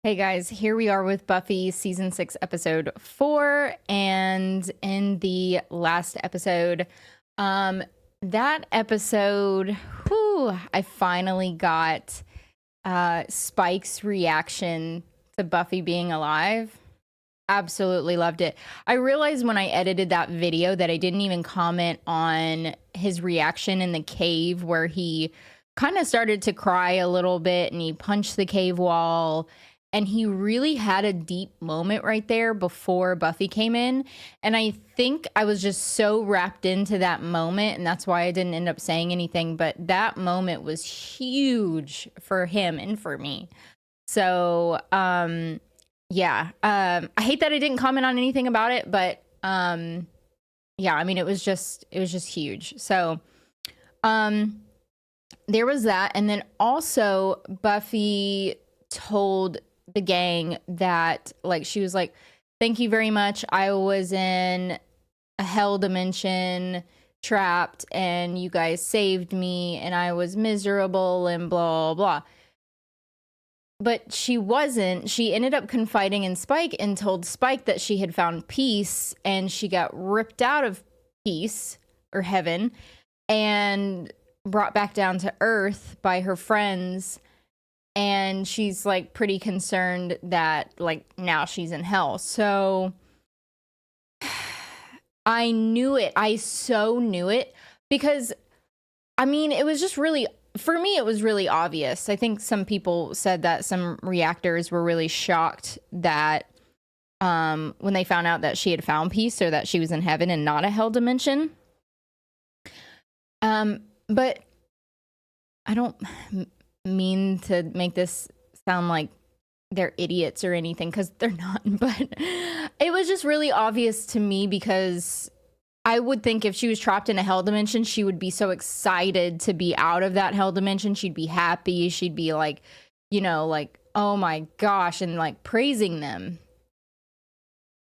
Hey guys, here we are with Buffy season 6 episode 4, and in the last episode, that episode, I finally got Spike's reaction to Buffy being alive. Absolutely loved it. I realized when I edited that video that I didn't even comment on his reaction in the cave where he kind of started to cry a little bit and he punched the cave wall. And he really had a deep moment right there before Buffy came in. And I think I was just so wrapped into that moment. And that's why I didn't end up saying anything. But that moment was huge for him and for me. So, yeah. I hate that I didn't comment on anything about it. But, yeah, I mean, it was just huge. So, there was that. And then also Buffy told the gang that, like, she was like, thank you very much, I was in a hell dimension trapped and you guys saved me and I was miserable and blah blah. But she wasn't. She ended up confiding in Spike and told Spike that she had found peace, and she got ripped out of peace or heaven and brought back down to earth by her friends. And she's like pretty concerned that like now she's in hell. So I knew it. I so knew it because I mean, it was just really, for me, it was really obvious. I think some people said that some reactors were really shocked that when they found out that she had found peace or that she was in heaven and not a hell dimension. But I don't mean to make this sound like they're idiots or anything, because they're not, but it was just really obvious to me because I would think if she was trapped in a hell dimension, she would be so excited to be out of that hell dimension. She'd be happy. She'd be like, you know, like, oh my gosh, and like praising them.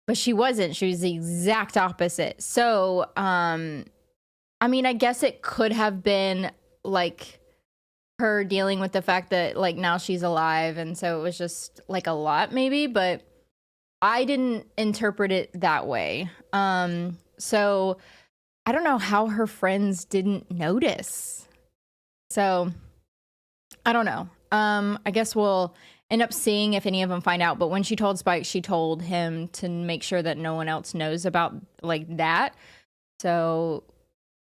But she wasn't. She was the exact opposite. So, I mean, I guess it could have been like her dealing with the fact that like now she's alive, and so it was just like a lot maybe, but I didn't interpret it that way. So I don't know how her friends didn't notice. So I don't know. I guess we'll end up seeing if any of them find out. But when she told Spike, she told him to make sure that no one else knows about like that. So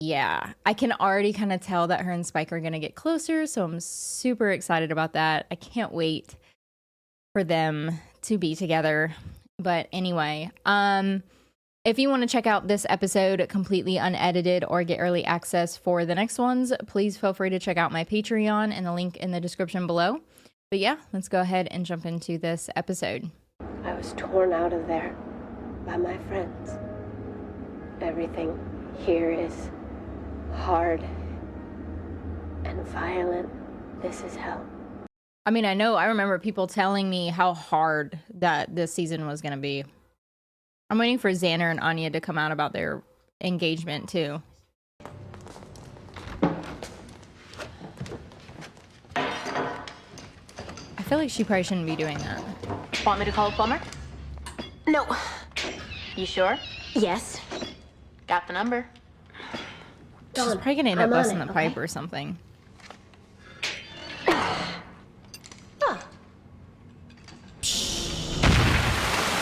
yeah, I can already kind of tell that her and Spike are going to get closer. So I'm super excited about that. I can't wait for them to be together. But anyway, if you want to check out this episode completely unedited or get early access for the next ones, please feel free to check out my Patreon and the link in the description below. But yeah, let's go ahead and jump into this episode. I was torn out of there by my friends. Everything here is hard and violent. This is hell. I mean, I remember people telling me how hard that this season was going to be. I'm waiting for Xander and Anya to come out about their engagement too. I feel like she probably shouldn't be doing that. Want me to call a plumber? No. You sure? Yes. Got the number. She's probably gonna end up busting the pipe or something. Huh.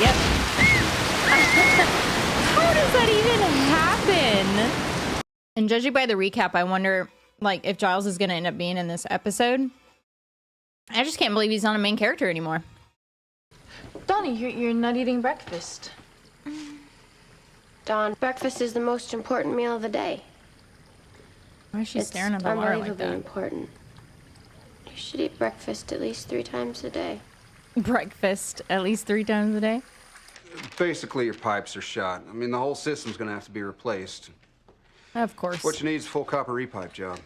Yep. How does that even happen? And judging by the recap, I wonder like if Giles is gonna end up being in this episode. I just can't believe he's not a main character anymore. Donnie, you're not eating breakfast. Dawn, breakfast is the most important meal of the day. Why is she staring at the It's water like unbelievably that? important. You should eat breakfast at least 3 times a day. Breakfast at least 3 times a day? Basically, your pipes are shot. I mean, the whole system's gonna have to be replaced. Of course. What you need is a full copper repipe job.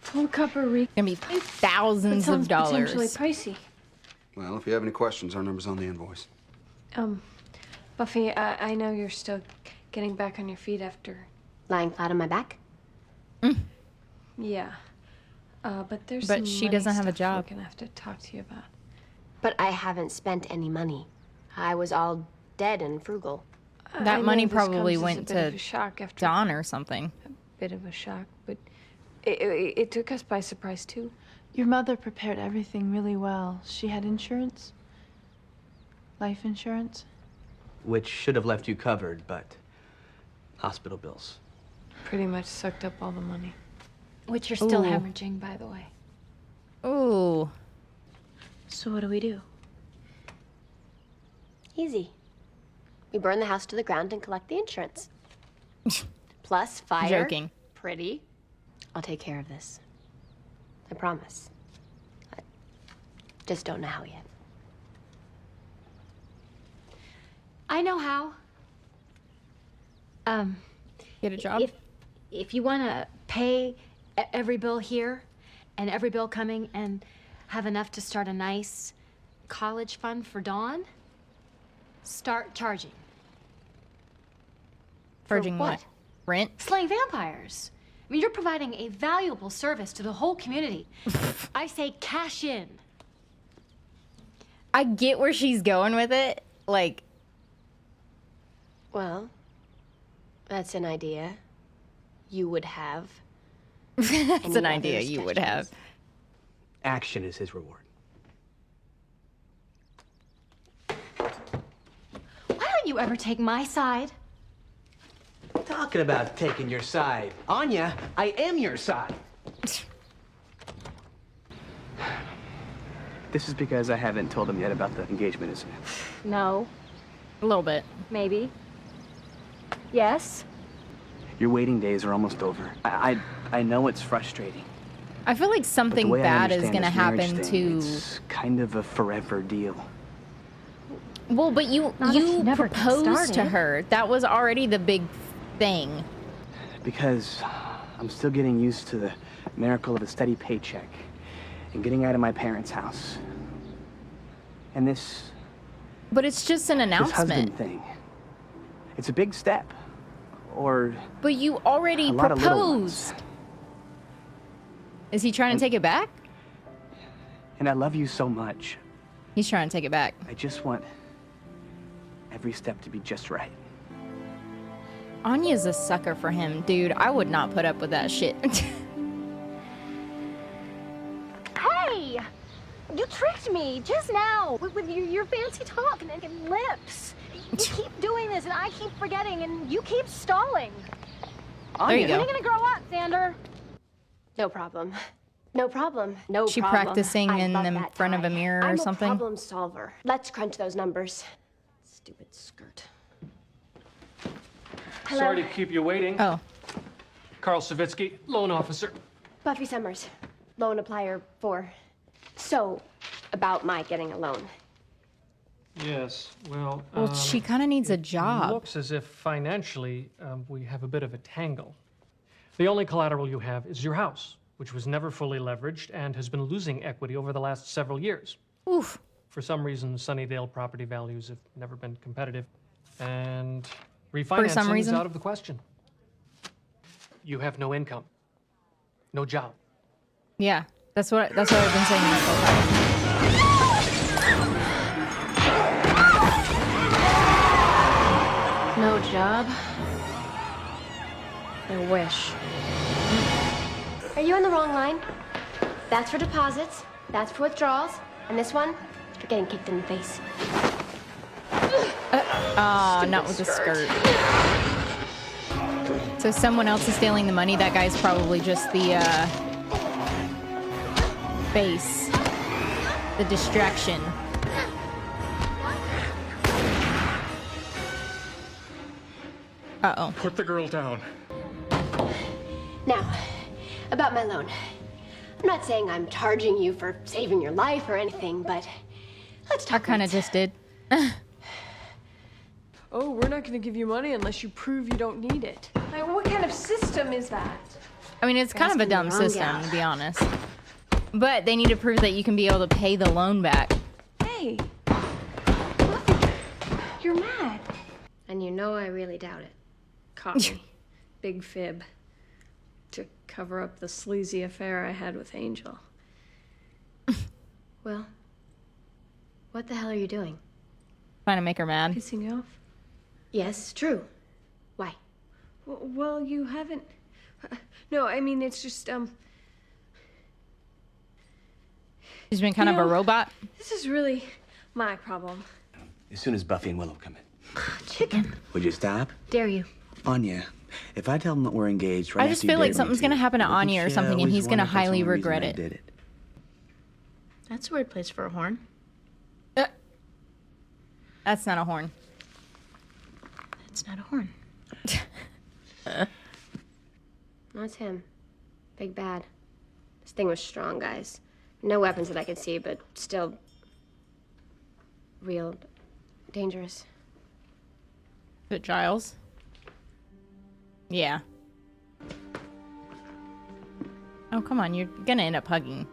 Full copper re. Gonna be thousands of dollars. Potentially pricey. Well, if you have any questions, our number's on the invoice. Buffy, I know you're still getting back on your feet after. Lying flat on my back? Yeah. But there's But some she money doesn't have a stuff job. We're gonna have to talk to you about. But I haven't spent any money. I was all dead and frugal. That money this probably comes as went a bit of to a shock after Dawn or something. bit of a shock, but it took us by surprise too. Your mother prepared everything really well. She had insurance, life insurance. Which should have left you covered, but hospital bills. Pretty much sucked up all the money. Which you're still Ooh. hemorrhaging, by the way. Ooh. So what do we do? Easy. We burn the house to the ground and collect the insurance. Plus fire. Joking. Pretty. I'll take care of this. I promise. I just don't know how yet. I know how. Get a job? If you want to pay every bill here and every bill coming and have enough to start a nice college fund for Dawn, start charging. Charging what? Rent? Slaying vampires. I mean, you're providing a valuable service to the whole community. I say cash in. I get where she's going with it. Like, Well, that's an idea you would have. that's Any an idea other you would have. suggestions? Action is his reward. Why don't you ever take my side? Talking about taking your side. Anya, I am your side. This is because I haven't told him yet about the engagement, isn't it? No. A little bit. Maybe. Yes. Your waiting days are almost over. I know it's frustrating. I feel like But the something way I bad is understand gonna this marriage happen thing, to. It's kind of a forever deal. Well, but you Not if you never get proposed to started. her. That was already the big thing. Because I'm still getting used to the miracle of a steady paycheck and getting out of my parents' house. And this But it's just an husband announcement. thing. It's a big step. Or But you already a lot of little ones. proposed. Is he trying to take it back? And I love you so much. He's trying to take it back. I just want every step to be just right. Anya's a sucker for him, dude. I would not put up with that shit. Hey! You tricked me just now with your fancy talk and lips. You keep doing this and I keep forgetting and you keep stalling. There you Anya, go. When are you gonna grow up, Xander? No problem. No problem. No She problem. practicing I in love the that front of a tie. mirror or I'm something? a problem solver. Let's crunch those numbers. Stupid skirt. Hello? Sorry to keep you waiting. Oh, Carl Savitsky, loan officer. Buffy Summers, loan applier 4. So, about my getting a loan. Yes, well, she kind of needs a job. looks as if financially we have a bit of a tangle. The only collateral you have is your house, which was never fully leveraged and has been losing equity over the last several years. Oof. For some reason, Sunnydale property values have never been competitive, and some refinancing is reason? out of the question. You have no income, no job. Yeah, that's what I've been saying this whole time. No job. I wish. Are you on the wrong line? That's for deposits, that's for withdrawals, and this one, for getting kicked in the face. Oh, not with the skirt. So someone else is stealing the money. That guy's probably just the face, the distraction. Uh-oh. Put the girl down. Now, about my loan. I'm not saying I'm charging you for saving your life or anything, but let's I talk. kind of just did. Oh, we're not gonna give you money unless you prove you don't need it. Like, what kind of system is that? I mean, it's kind of a Asking the dumb wrong system, gal. to be honest. But they need to prove that you can be able to pay the loan back. Hey, Buffy, you're mad. And you know I really doubt it. Caught me. Big fib. To cover up the sleazy affair I had with Angel. Well, What the hell are you doing? Trying to make her mad. Pissing you off? Yes, true. Why? Well, you haven't... No, I mean, it's just, She's been kind of a robot. This is really my problem. As soon as Buffy and Willow come in. Chicken. Would you stop? Dare you? Anya, if I tell them that we're engaged right I just after you feel like date me something's gonna too, happen to wouldn't Anya or you something, and always he's gonna wonder if that's the highly only reason regret I it. did it? That's a weird place for a horn. That's not a horn. It's not a horn. That's him. Big bad. This thing was strong, guys. No weapons that I could see, but still... real... dangerous. Is it Giles? Yeah. Oh, come on. You're gonna end up hugging.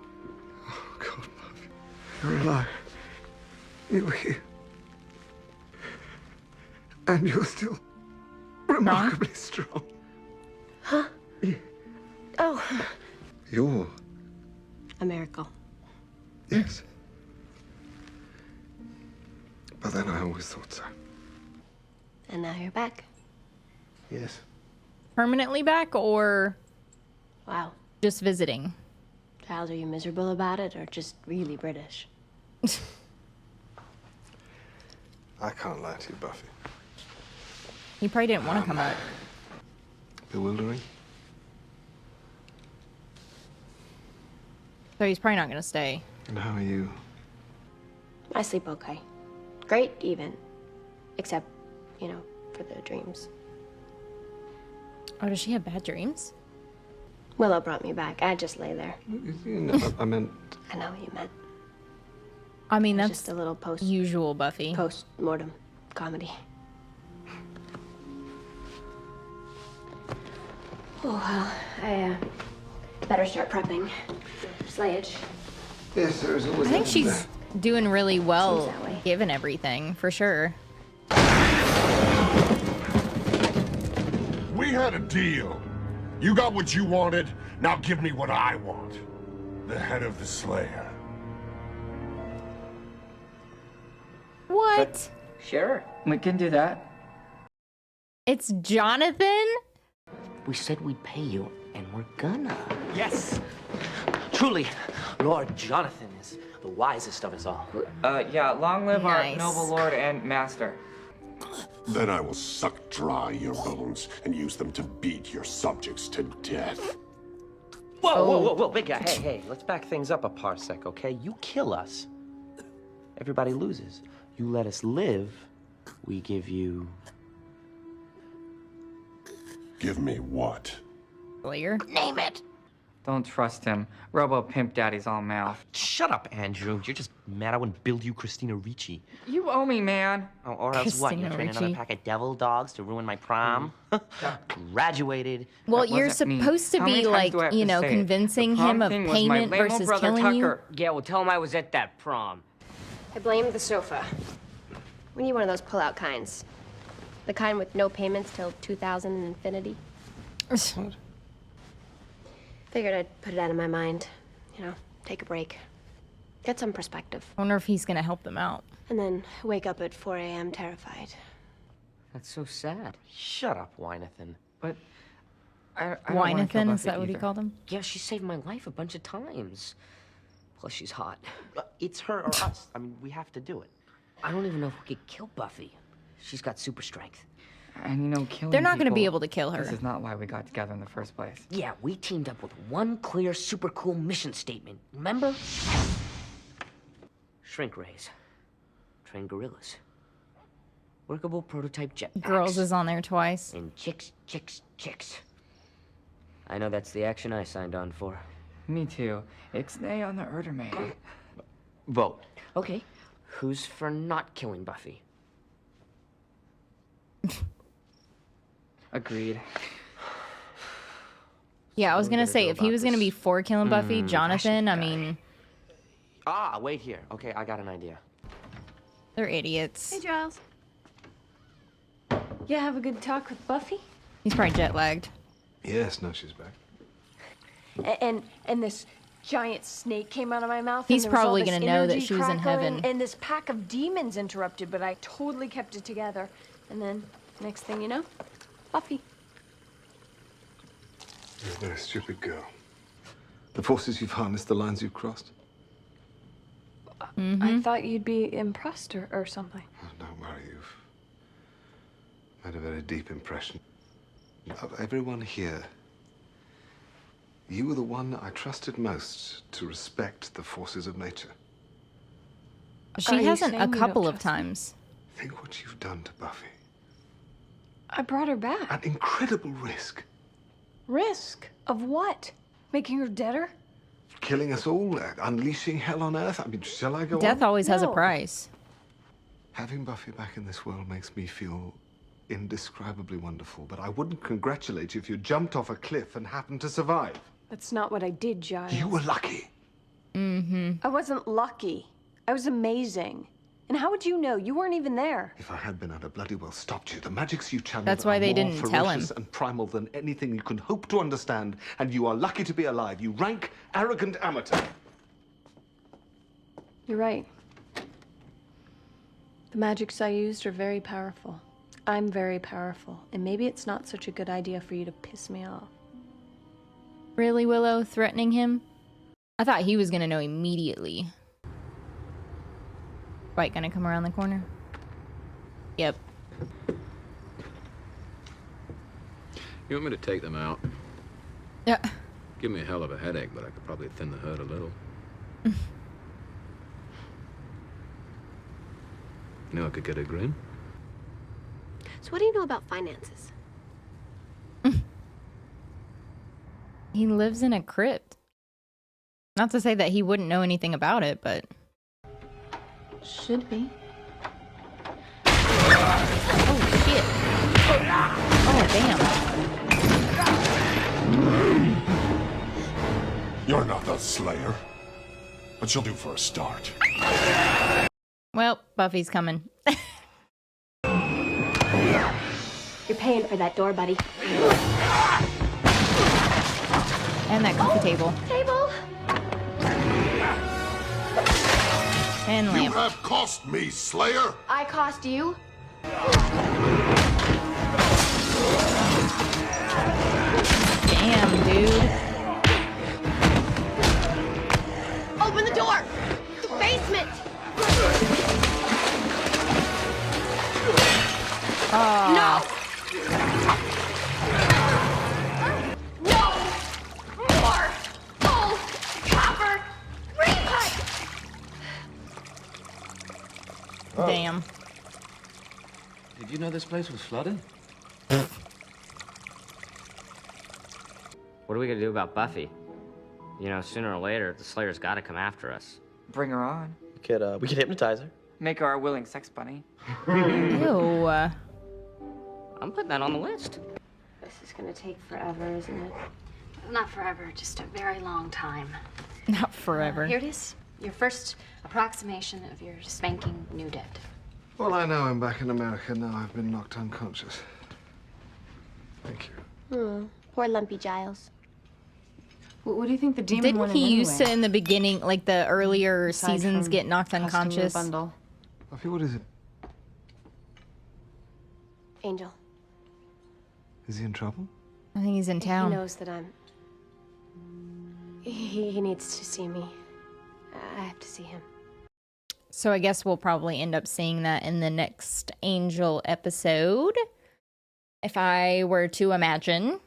Oh, God, Buffy. You're alive. You're here. And you're still remarkably strong. Huh? Oh. You're... a miracle. Yes. But then I always thought so. And now you're back. Yes. Permanently back or Wow. just visiting? Giles, are you miserable about it or just really British? I can't lie to you, Buffy. He probably didn't want to come back. Bewildering. So he's probably not gonna stay. And how are you? I sleep okay. Great, even. Except, you know, for the dreams. Oh, does she have bad dreams? Willow brought me back. I just lay there. You know, I meant... I know what you meant. I mean, It's that's just a little usual Buffy. post-mortem comedy. Oh, well, I better start prepping. Slayage. Yes, there is always... I think she's doing really well Seems that way. given everything, for sure. We had a deal. You got what you wanted, now give me what I want. The head of the Slayer. What? Sure, we can do that. It's Jonathan? We said we'd pay you, and we're gonna. Yes! Truly, Lord Jonathan is the wisest of us all. Yeah, long live Nice. our noble lord and master. Then I will suck dry your bones and use them to beat your subjects to death. Whoa, big guy. Hey, let's back things up a parsec, okay? You kill us, everybody loses. You let us live, we give you... Give me what? Slayer? Name it! Don't trust him. Robo Pimp Daddy's all mouth. Shut up, Andrew. You're just mad I wouldn't build you Christina Ricci. You owe me, man. Oh, or else what? You Christina train another Ricci. pack of devil dogs to ruin my prom? Graduated. Well, That you're wasn't me. supposed to How many be times like, do I have you to know, say it? convincing The prom him of thing was my payment lame-o versus brother killing you. Tucker. Yeah, well, tell him I was at that prom. I blame the sofa. We need one of those pull-out kinds. The kind with no payments till 2000 and infinity. Figured I'd put it out of my mind. You know, take a break. Get some perspective. I wonder if he's gonna help them out. And then wake up at 4 a.m. terrified. That's so sad. Shut up, Winathan. But I don't wanna kill Winathan, is Buffy that what he either. called him? Yeah, she saved my life a bunch of times. Plus, she's hot. It's her or us. I mean, we have to do it. I don't even know if we could kill Buffy. She's got super strength. And you know, killing They're not gonna be people, able to kill her. This is not why we got together in the first place. Yeah, we teamed up with one clear, super cool mission statement. Remember? Shrink rays. Train gorillas. Workable prototype jetpacks. Girls is on there twice. And chicks, chicks, chicks. I know that's the action I signed on for. Me too. Ixnay on the Erderman. Vote. Okay, who's for not killing Buffy? Agreed. Yeah, I was What are we gonna gonna say, do if he about was gonna be this? for killing Buffy, Jonathan, I guy. mean, Ah, wait here. Okay, I got an idea. they're idiots. Hey, Giles. Yeah, have a good talk with Buffy? He's probably jet lagged. Yes, no, she's back. And this giant snake came out of my mouth. He's and there was all probably this gonna know that energy she was in crackling, heaven. And this pack of demons interrupted, but I totally kept it together. And then, next thing you know, Buffy. You're a very stupid girl. The forces you've harnessed, the lines you've crossed. I thought you'd be impressed or something. Oh, don't worry, you've made a very deep impression. Of everyone here, you were the one I trusted most to respect the forces of nature. She hasn't a couple of times. Think what you've done to Buffy. I brought her back. An incredible risk. Risk? Of what? Making her deader? Killing us all, unleashing hell on Earth. I mean, shall I go Death on? always has a price. Having Buffy back in this world makes me feel indescribably wonderful, but I wouldn't congratulate you if you jumped off a cliff and happened to survive. That's not what I did, Giles. You were lucky. I wasn't lucky. I was amazing. And how would you know? You weren't even there. If I had been, I'd have bloody well stopped you. The magics you channeled That's why are they more didn't tell him. ferocious and primal than anything you can hope to understand, and you are lucky to be alive. You rank, arrogant amateur. You're right. The magics I used are very powerful. I'm very powerful, and maybe it's not such a good idea for you to piss me off. Really, Willow? Threatening him? I thought he was gonna know immediately. Right, gonna come around the corner? Yep. You want me to take them out? Yeah. Give me a hell of a headache, but I could probably thin the herd a little. Knew I could get a grin. So what do you know about finances? He lives in a crypt. Not to say that he wouldn't know anything about it, but... Should be. Oh, shit. Oh, damn. You're not the Slayer, but you'll do for a start. Well, Buffy's coming. You're paying for that door, buddy. And that coffee table. Table! And You lamp. have cost me, Slayer! I cost you? Damn, dude. Open the door! The basement! Oh. No! More! Gold! Copper! Green pipe! Damn. Did you know this place was flooded? What are we gonna do about Buffy? You know, sooner or later, the Slayer's gotta come after us. Bring her on. We could hypnotize her. Make her our willing sex bunny. Ew. I'm putting that on the list. This is gonna take forever, isn't it? Not forever, just a very long time. Not forever. Here it is. Your first approximation of your spanking new dead. Well, I know I'm back in America now. I've been knocked unconscious. Thank you. Poor lumpy Giles. What do you think the demon Didn't wanted he used anyway? to, in the beginning, like the earlier Aside seasons, from get knocked costing you a unconscious? bundle. Buffy, what is it? Angel. Is he in trouble? I think he's in town. He knows that I'm... He needs to see me. I have to see him. So I guess we'll probably end up seeing that in the next Angel episode. If I were to imagine.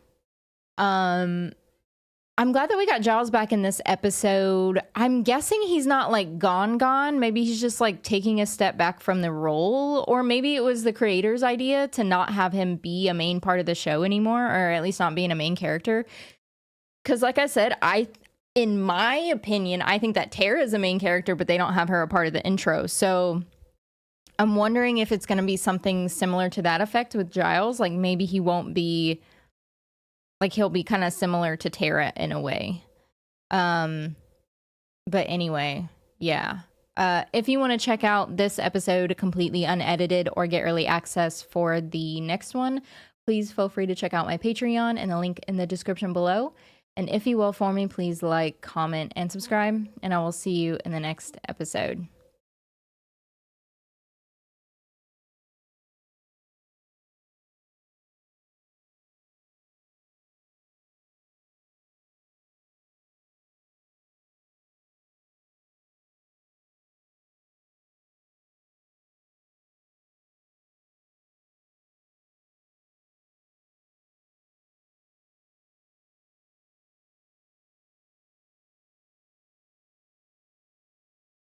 I'm glad that we got Giles back in this episode. I'm guessing he's not like gone. Maybe he's just like taking a step back from the role. Or maybe it was the creator's idea to not have him be a main part of the show anymore. Or at least not being a main character. Because like I said, in my opinion, I think that Tara is a main character, but they don't have her a part of the intro. So I'm wondering if it's going to be something similar to that effect with Giles. Like maybe he won't be... Like, he'll be kind of similar to Tara in a way. But anyway, yeah. If you want to check out this episode completely unedited or get early access for the next one, please feel free to check out my Patreon and the link in the description below. And if you will for me, please like, comment, and subscribe. And I will see you in the next episode.